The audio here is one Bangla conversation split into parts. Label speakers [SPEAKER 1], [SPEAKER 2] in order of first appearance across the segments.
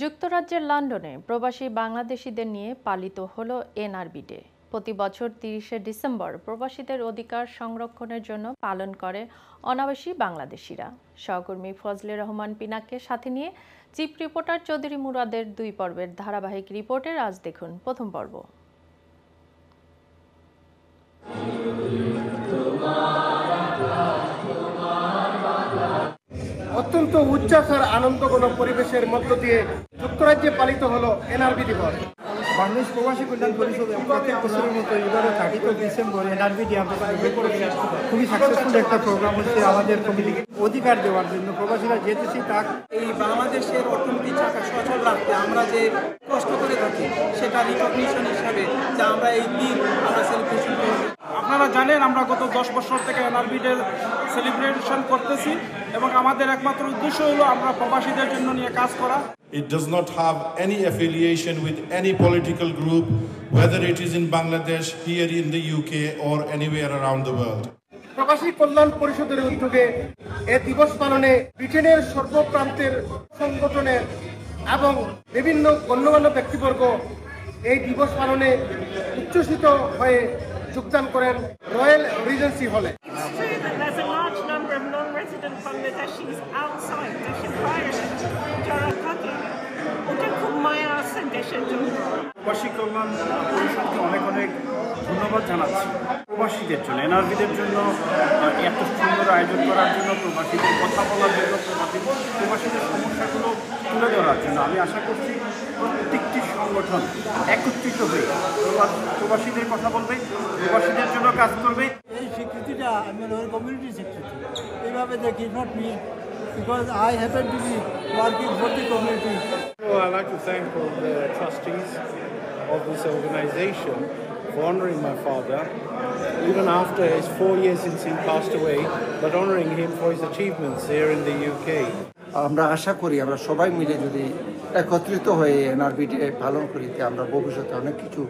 [SPEAKER 1] যুক্তরাজ্যের লন্ডনে প্রবাসী বাংলাদেশিদের নিয়ে পালিত হলো এনআরবি ডে। প্রতি বছর 30শে ডিসেম্বর প্রবাসীদের অধিকার সংরক্ষণের জন্য পালন করে অনাবাসী বাংলাদেশিরা। সহকর্মী ফজলে রহমান পিনাককে সাথে নিয়ে চিফ রিপোর্টার চৌধুরী মুরাদের 2 পর্বের ধারাবাহিক রিপোর্টের আজ দেখুন প্রথম পর্ব।
[SPEAKER 2] অত্যন্ত উচ্ছ্বাস আর আনন্দঘন পরিবেশের মধ্য দিয়ে যুক্তরাজ্যে পালিত হলো এনআরবি দিবস।
[SPEAKER 3] বাংলাদেশ প্রবাসী কল্যাণ পরিষদ প্রত্যেক বছরের মতো এবারও 30 ডিসেম্বর এনআরবি ডে আমরা খুবই সাকসেসফুল একটা প্রোগ্রাম হচ্ছে আমাদের কমিটিকে অধিকার দেওয়ার জন্য প্রবাসীরা যেতেছি তা
[SPEAKER 4] এই বাংলাদেশের অর্থনীতি চাকা সচল রাখতে আমরা যে কষ্ট করে থাকি সেটা রিকগনিশন হিসাবে যে আমরা এই দিন আমরা সেলিব্রেশন করব। আপনারা জানেন আমরা গত 10 বছর থেকে এনআরবি ডে সেলিব্রেশন করতেছি এবং আমাদের একমাত্র উদ্দেশ্য হলো আমরা প্রবাসীদের জন্য নিয়ে কাজ করা।
[SPEAKER 5] It does not have any affiliation with any political group, whether it is in Bangladesh, here in the UK or anywhere around the world.
[SPEAKER 2] প্রবাসী কল্যাণ পরিষদের উদ্যোগে এই দিবস পালনে ব্রিটেনের সর্বপ্রান্তের সংগঠনের এবং বিভিন্ন গণ্যমান্য ব্যক্তিবর্গ এই দিবস পালনে উচ্ছ্বসিত হয়ে যোগদান করেন রয়্যাল রিজেন্সি হলে।
[SPEAKER 6] There's a large number of non-resident Bangladeshis outside দেশের বাইরে যারা থাকে ওটা খুব মায়া আছে দেশের জন্য।
[SPEAKER 3] প্রবাসী কল্যাণ পরিষদকে অনেক অনেক ধন্যবাদ জানাচ্ছি প্রবাসীদের জন্য, এনআরবিদের জন্য এত সুন্দর আয়োজন করার জন্য, প্রবাসীদের কথা বলার জন্য, প্রবাসীদের সমস্যাগুলো তুলে ধরার জন্য। আমি আশা করছি প্রত্যেকটি সংগঠন একত্রিত হয়ে প্রবাসীদের কথা বলবে, প্রবাসীদের জন্য কাজ করবে।
[SPEAKER 7] এই স্বীকৃতিটা আমি ওই কমিউনিটি স্বীকৃতি এইভাবে দেখি, not me, because I happen to be working for the community.
[SPEAKER 8] Well, I'd like to thank all the trustees of this organization for honouring my father, even after his 4 years since he passed away, but honouring him for his achievements here in the UK.
[SPEAKER 9] আমরা আশা করি আমরা সবাই মিলে যদি একত্রিত হয়ে এনআরবি ডে পালন করি, আমরা ভবিষ্যতে অনেক কিছু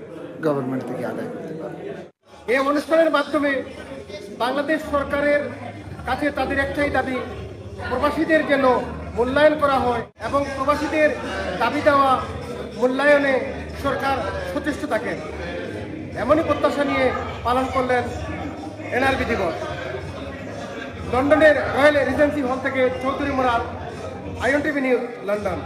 [SPEAKER 9] গভর্নমেন্ট থেকে আদায় করতে পারব।
[SPEAKER 2] এই অনুষ্ঠানের মাধ্যমে বাংলাদেশ সরকারের কাছে তাদের একটাই দাবি, প্রবাসীদের যেন মূল্যায়ন করা হয় এবং প্রবাসীদের দাবি দেওয়া মূল্যায়নে সরকার সচেষ্ট থাকেন, এমনই প্রত্যাশা নিয়ে পালন করলেন এনআরবি দিবস। লন্ডনের রয়্যাল রিজেন্সি হল থেকে Chowdhury Murad, ION TV news, London.